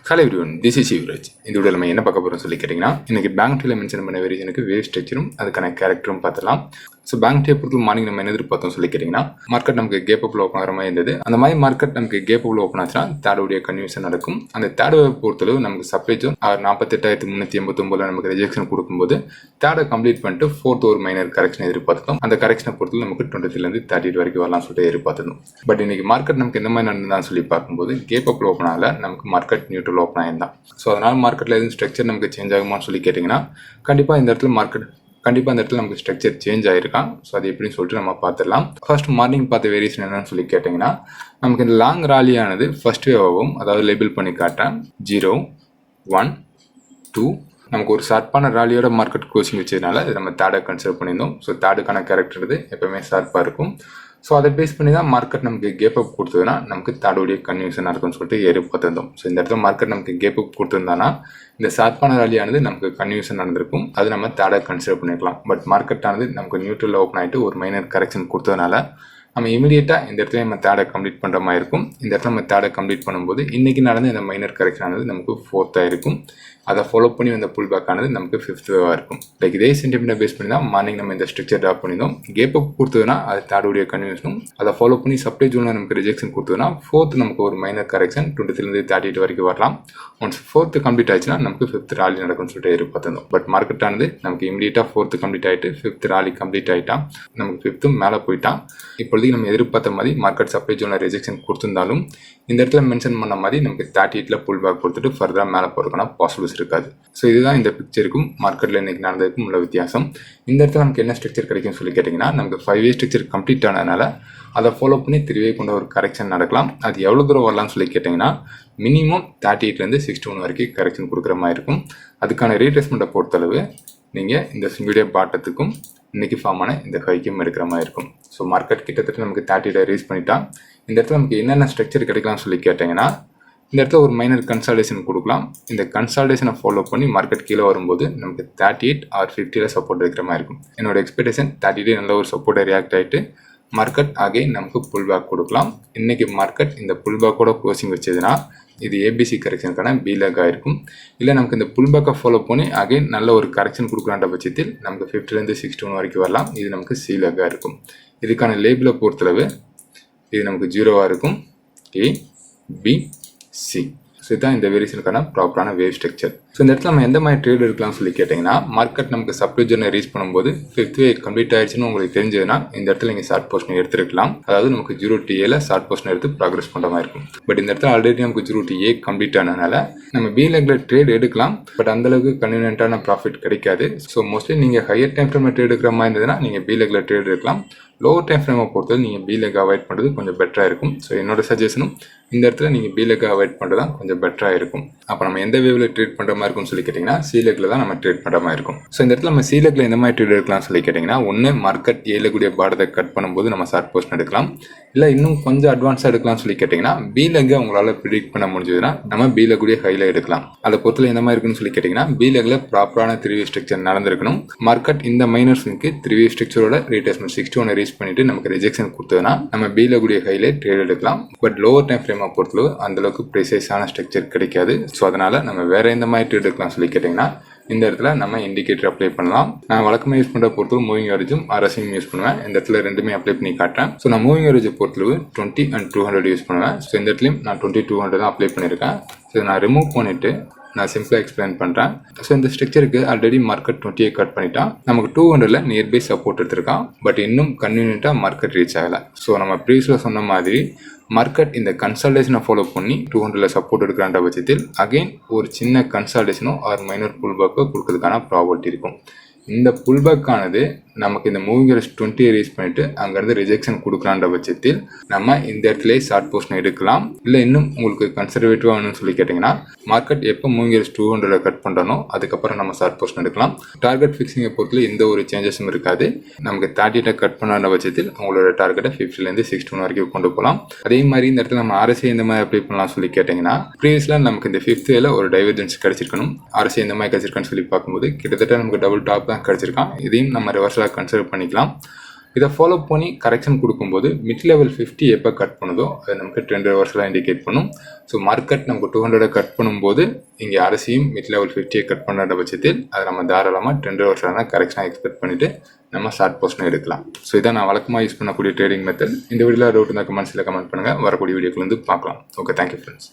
Hello everyone, this is Yuvraj. இந்த வீடியோவில் நம்ம என்ன பார்க்க போகிறோம் சொல்லி கேட்டிங்கன்னா, இன்றைக்கி பேங்க் டீல மென்ஷன் பண்ண வேரியேஷனுக்கு வேவ் ஸ்ட்ரக்சரும் அதுக்கான கேரக்டரும் பார்த்துலாம். ஸோ பேங்க் டீ பொறுத்து மார்னிங் நம்ம என்ன எதிர்பார்த்தோம் சொல்லி கேட்டிங்கன்னா, மார்க்கெட் நமக்கு கேப் அப்பில் ஓப்பன் ஆகிற மாதிரி இருந்தது. அந்த மாதிரி மார்க்கெட் நமக்கு கேப் அப்பில் ஓப்பன் ஆச்சுன்னா தேர்டுடைய கன்வியூஷன் நடக்கும். அந்த தேர்டை பொறுத்தளவு நமக்கு சப்ளை ஜோன் 48,389 நமக்கு ரிஜெக்ஷன் கொடுக்கும்போது தேர்டை கம்ப்ளீட் பண்ணிட்டு ஃபோர்த் ஒரு மைனர் கரெக்ஷன் எதிர்பார்த்தோம். அந்த கரெக்ஷனை பொறுத்தவரை நமக்கு 23 30 வரைக்கும் வரலாம் சொல்லிட்டு எதிர்பார்த்தோம். பட் இன்னைக்கு மார்க்கெட் நமக்கு எந்த மாதிரி நடந்ததுன்னு சொல்லி பார்க்கும்போது கேப் அப்பில் ஓப்பன் ஆகல, நமக்கு மார்க்கெட் நியூட்ரல் ஓப்பன் ஆயிருந்தான். ஸோ அதனால் மார்க்கெட்டில் எதுவும் ஸ்ட்ரக்சர் நமக்கு சேஞ்ச் ஆகுமான்னு சொல்லி கேட்டிங்கன்னா, கண்டிப்பாக இந்த இடத்துல நமக்கு ஸ்ட்ரக்சர் சேஞ்ச் ஆகிருக்கான். ஸோ அது எப்படின்னு சொல்லிட்டு நம்ம பார்த்துடலாம். ஃபர்ஸ்ட் மார்னிங் பார்த்த வேரியேஷன் என்னன்னு சொல்லி கேட்டிங்கன்னா, நமக்கு இந்த லாங் ராலியானது ஃபர்ஸ்ட் வேவ் ஆகும். அதாவது லேபிள் பண்ணி காட்டேன் 0 1 2. நமக்கு ஒரு ஷார்ப்பான ராலியோட மார்க்கெட் க்ளோசிங் வச்சதுனால இது நம்ம தேர்டை கன்சிடர் பண்ணியிருந்தோம். ஸோ தேர்டுக்கான கேரக்டர் இது எப்பவுமே ஷார்ப்பாக இருக்கும். ஸோ அதை பேஸ் பண்ணி தான் மார்க்கெட் நமக்கு கேப் அப் கொடுத்ததுன்னா நமக்கு தேர்டுடைய கன்வியூஷனாக இருக்கும்னு சொல்லிட்டு எதிர்பார்த்திருந்தோம். ஸோ இந்த இடத்துல மார்க்கெட் நமக்கு கேப் அப் கொடுத்துருந்தானா இந்த ஷார்ப்பான ராலியானது நமக்கு கன்வியூஷன் நடந்திருக்கும். அது நம்ம தேர்டை கன்சிடர் பண்ணிக்கலாம். பட் மார்க்கெட்டானது நமக்கு நியூட்ரலில் ஓப்பன் ஆகிட்டு ஒரு மைனர் கரெக்ஷன் கொடுத்ததுனால நம்ம இமீடியட்டாக இந்த இடத்துல நம்ம தேர்டை கம்ப்ளீட் பண்ணுற மாதிரி இருக்கும். இந்த இடத்துல நம்ம தேர்டை கம்ப்ளீட் பண்ணும்போது இன்றைக்கி நடந்த இந்த மைனர் கரெக்ஷன் ஆனது நமக்கு 4th இருக்கும். அதை ஃபாலோ பண்ணி வந்த புல் பேக் ஆனது நமக்கு 5th வேவாக இருக்கும். லைக் இதே சென்டிமெண்ட்டை பேஸ் பண்ணி தான் மார்னிங் நம்ம இந்த ஸ்ட்ரக்சர் ட்ராப் பண்ணியிருந்தோம். கேப் அப் கொடுத்ததுன்னா அது தேர்டுடைய கன்வியூஷனும், அதை ஃபாலோ பண்ணி சப்ளை ஜோனில் நமக்கு ரிஜெக்ஷன் கொடுத்ததுன்னா 4th நமக்கு ஒரு மைனர் கரெக்ஷன் 23 38 வரைக்கும் வரலாம். ஒன்ஸ் 4th கம்ப்ளீட் ஆச்சுன்னா நமக்கு 5th ராலி நடக்கும்னு சொல்லிட்டு எதிர்பார்த்திருந்தோம். பட் மார்க்கெட் ஆனது நமக்கு இமீடியட்டாக 4th கம்ப்ளீட் ஆகிட்டு 5th ராலி கம்ப்ளீட் ஆகிட்டான். நமக்கு 5th மேலே போயிட்டான். இப்பொழுது நம்ம எதிர்பார்த்த மாதிரி மார்க்கெட் சப்ளை ஜோனில் ரிஜெக்ஷன் கொடுத்திருந்தாலும் இந்த இடத்துல மென்ஷன் பண்ண மாதிரி நமக்கு 38ல் புல் பேக் கொடுத்துட்டு ஃபர்தராக மேலே போகிறதுக்கான பாசிபிலிட்டிஸ் இருக்காது. ஸோ இதுதான் இந்த பிக்சருக்கும் மார்க்கெட்டில் இன்றைக்கி நடந்ததுக்கும் உள்ள வித்தியாசம். இந்த இடத்துல நமக்கு என்ன ஸ்ட்ரக்சர் கிடைக்கும்னு சொல்லி கேட்டிங்கன்னா, நமக்கு 5 ஸ்ட்ரக்சர் கம்ப்ளீட் ஆனதுனால அதை ஃபாலோ பண்ணி 3 கொண்ட ஒரு கரெக்ஷன் நடக்கலாம். அது எவ்வளோ தூரம் வரலாம்னு சொல்லி கேட்டிங்கன்னா, மினிமம் 38லேருந்து 61 வரைக்கும் கரெக்ஷன் கொடுக்குற மாதிரி இருக்கும். அதுக்கான ரீட்ரேஸ்மெண்ட்டை பொறுத்தளவு நீங்கள் இந்த வீடியோ பாட்டத்துக்கும் இன்றைக்கி ஃபார்ம் ஆன இந்த ஹைக்கும் எடுக்கிற மாதிரி இருக்கும். ஸோ மார்க்கெட் கிட்டத்தட்ட நமக்கு 30 ரீச் பண்ணிட்டா. இந்த இடத்துல நமக்கு என்னென்ன ஸ்ட்ரக்சர் கிடைக்கலாம்னு சொல்லி கேட்டிங்கன்னா, இந்த இடத்துல ஒரு மைனர் கன்சால்டேஷன் கொடுக்கலாம். இந்த கன்சால்டேஷனை ஃபாலோ பண்ணி மார்க்கெட் கீழே வரும்போது நமக்கு 38 or 50ல் சப்போர்ட் இருக்கிற மாதிரி இருக்கும். என்னோட எக்ஸ்பெக்டேஷன் 38 நல்ல ஒரு சப்போர்ட்டை ரியாக்ட் ஆகிட்டு மார்க்கெட் அகைன் நமக்கு புல் பேக் கொடுக்கலாம். இன்றைக்கி மார்க்கெட் இந்த புல் பேக்கோட க்ளோசிங் வச்சதுன்னா இது ஏபிசி கரெக்ஷனுக்கான பி லெக் ஆகிருக்கும். இல்லை நமக்கு இந்த புல் பேக்கை ஃபாலோ பண்ணி அகைன் நல்ல ஒரு கரெக்ஷன் கொடுக்கலான்ற பட்சத்தில் நமக்கு 50லேருந்து 61 வரைக்கும் வரலாம். இது நமக்கு சி லெக்காக இருக்கும். இதுக்கான லேபிளை பொறுத்தளவு இது நமக்கு 0வாக இருக்கும். ஏ பி சி. ஸோ இதுதான் இந்த வேரியேஷனுக்கான ப்ராப்பரான வேவ் ஸ்ட்ரக்சர். ஸோ இந்த இடத்துல நம்ம எந்த மாதிரி ட்ரேட் எடுக்கலாம்னு சொல்லி கேட்டிங்கன்னா, மார்க்கெட் நமக்கு சப்ளை ஜோனை ரீச் பண்ணும்போது 5th வேவ் கம்ப்ளீட் ஆயிடுச்சுன்னு உங்களுக்கு தெரிஞ்சதுன்னா இந்த இடத்துல நீங்கள் ஷார்ட் பொசிஷன் எடுத்துருக்கலாம். அதாவது நமக்கு 0 ஷார்ட் பொசிஷன் எடுத்து ப்ராக்ரஸ் பண்ணுற மாதிரி இருக்கும். பட் இந்த இடத்துல ஆல்ரெடி நமக்கு 0 கம்ப்ளீட் ஆனதுனால நம்ம பி லெக்ல ட்ரேட் எடுக்கலாம். பட் அந்தளவுக்கு கன்வீனியன்ட்டான ப்ராஃபிட் கிடைக்காது. ஸோ மோஸ்ட்லி நீங்கள் ஹையர் டைம் ஃப்ரேமில் ட்ரேட் எடுக்கிற மாதிரி இருந்ததுன்னா நீங்கள் பி லெக்ல ட்ரேட் எடுக்கலாம். லோவர் டைம் ஃப்ரேமை பொறுத்தவரை நீங்கள் பி லெக் அவாய்ட் பண்ணுறது கொஞ்சம் பெட்டராக இருக்கும். ஸோ என்னோட சஜஷனும் இந்த இடத்துல நீங்கள் பி லெக் அவாய்ட் பண்ணுறது தான் கொஞ்சம் பெட்டராக இருக்கும். அப்போ நம்ம எந்த வேவில் ட்ரேட் பண்ணுற மாதிரி இருக்கும்னு சொல்லி கேட்டிங்கன்னா, சி லெக்கில் தான் நம்ம ட்ரேட் பண்ணுற மாதிரி இருக்கும். ஸோ இந்த இடத்துல நம்ம சி லெக்கில் எந்த மாதிரி ட்ரேட் எடுக்கலாம்னு சொல்லி கேட்டிங்கன்னா, ஒன்று மார்க்கெட் ஏல கூடிய பாடத்தை கட் பண்ணும்போது நம்ம ஷார்ட் பொசிஷன் எடுக்கலாம். இல்லை இன்னும் கொஞ்சம் அட்வான்ஸாக எடுக்கலாம்னு சொல்லி கேட்டிங்கன்னா, பி லெக்கை உங்களால் ப்ரிடிக்ட் பண்ண முடிஞ்சதுன்னா நம்ம பி லெக் கூடிய ஹையில் எடுக்கலாம். அதை பொறுத்தல எந்த மாதிரி இருக்குன்னு சொல்லி கேட்டிங்கன்னா, பி லெக்கில் ப்ராப்பரான 3 வே ஸ்ட்ரக்சர் நடந்திருக்கணும். மார்க்கெட் இந்த மைனர்ஸுக்கு 3 வே ஸ்ட்ரக்சரோட ரீட்ரேஸ்மெண்ட் 61 ரீச் பண்ணிட்டு நமக்கு ரிஜெக்ஷன் கொடுத்ததுன்னா நம்ம பி லெக் கூடிய ஹையிலே ட்ரேட் எடுக்கலாம். பட் லோவர் டைம் ஃப்ரேமை பொறுத்தளவு அந்தளவுக்கு ப்ரிசைஸான ஸ்ட்ரக்சர் கிடைக்காது. ஸோ அதனால் நம்ம வேறு எந்த மாதிரி ட்ரேட் எடுக்கலாம் சொல்லி கேட்டிங்கன்னா, இந்த இடத்துல நம்ம இண்டிகேட்டர் அப்ளை பண்ணலாம். நான் வழக்கமாக யூஸ் பண்ணுற பொறுத்தவரை மூவிங் ஆவரேஜும் RSIயும் யூஸ் பண்ணுவேன். இந்த இடத்துல ரெண்டுமே அப்ளை பண்ணி காட்டுறேன். ஸோ நான் மூவிங் ஆவரேஜை பொறுத்தளவு 20 and 200 யூஸ் பண்ணுவேன். ஸோ இந்த இடத்துலையும் நான் 20 200 தான் அப்ளை பண்ணியிருக்கேன். ஸோ நான் ரிமூவ் பண்ணிவிட்டு நான் சிம்பிளாக எக்ஸ்பிளைன் பண்ணுறேன். ஸோ இந்த ஸ்ட்ரக்சருக்கு ஆல்ரெடி மார்க்கெட் 20 கட் பண்ணிட்டான். நமக்கு 200ல் நியர்பை சப்போர்ட் எடுத்திருக்கான். பட் இன்னும் கன்வீனியண்ட்டாக மார்க்கெட் ரீச் ஆகலை. ஸோ நம்ம ப்ரீவியஸில் சொன்ன மாதிரி மார்க்கெட் இந்த கன்சல்டேஷனை ஃபாலோ பண்ணி 200ல் சப்போர்ட் எடுக்கிறான்ற பட்சத்தில் அகைன் ஒரு சின்ன கன்சல்டேஷனோ ஆர் மைனர் புல் பேக்கோ கொடுக்கறதுக்கான ப்ராபர்ட்டி இருக்கும். இந்த புல் பேக் ஆனது நமக்கு இந்த மூவிங் ஆவரேஜ் 20 ரீச் பண்ணிட்டு அங்கேருந்து ரிஜெக்ஷன் கொடுக்கலான்ற பட்சத்தில் நம்ம இந்த இடத்துல ஷார்ட் பொசிஷன் எடுக்கலாம். இல்லை இன்னும் உங்களுக்கு கன்சர்வேட்டிவாக வேணும்னு சொல்லி கேட்டிங்கன்னா, மார்க்கெட் எப்போ மூவிங் ஆவரேஜ் 200ல் கட் பண்ணுறனோ அதுக்கப்புறம் நம்ம ஷார்ட் பொசிஷன் எடுக்கலாம். டார்கெட் ஃபிக்ஸிங்கை பொறுத்தல எந்த ஒரு சேஞ்சஸும் இருக்காது. நமக்கு 30 கட் பண்ணுற பட்சத்தில் உங்களோட டார்கெட்டை 50லேருந்து 61 வரைக்கும் கொண்டு போகலாம். அதே மாதிரி இந்த இடத்துல நம்ம RSI எந்த மாதிரி அப்ளை பண்ணலாம் சொல்லி கேட்டிங்கன்னா, ப்ரீவியஸில் நமக்கு இந்த 5th வேல ஒரு டைவர்ஜென்ஸ் கிடச்சிருக்கணும். RSI எந்த மாதிரி கிடச்சிருக்கான்னு சொல்லி பார்க்கும்போது கிட்டத்தட்ட நமக்கு டபுள் டாப் தான் கிடச்சிருக்கான். இதையும் நம்ம ரிவர்ஸலாக கன்சிடர் பண்ணிக்கலாம். இதை ஃபாலோ பண்ணி கரெக்ஷன் கொடுக்கும்போது மிட் லெவல் 50 எப்போ கட் பண்ணுதோ அது நமக்கு ட்ரெண்ட் ரிவர்ஸலாக இண்டிகேட் பண்ணும். ஸோ மார்க்கெட் நமக்கு 200 கட் பண்ணும்போது இங்கே அரசியும் மிட் லெவல் 50 கட் பண்ணுற பட்சத்தில் அதை நம்ம தாராளமாக ட்ரெண்ட் ரிவர்ஸலாக கரெக்ஷனாக எக்ஸ்பெக்ட் பண்ணிவிட்டு நம்ம ஷார்ட் பொசிஷன் எடுக்கலாம். ஸோ இதான் நான் வழக்கமாக யூஸ் பண்ணக்கூடிய ட்ரேடிங் மெத்தட். இந்த வீடியோவில் டவுட் இருந்தால் கமெண்ட்ஸில் கமெண்ட் பண்ணுங்கள். வரக்கூடிய வீடியோக்குள்ள வந்து பார்க்கலாம். Okay, thank you friends.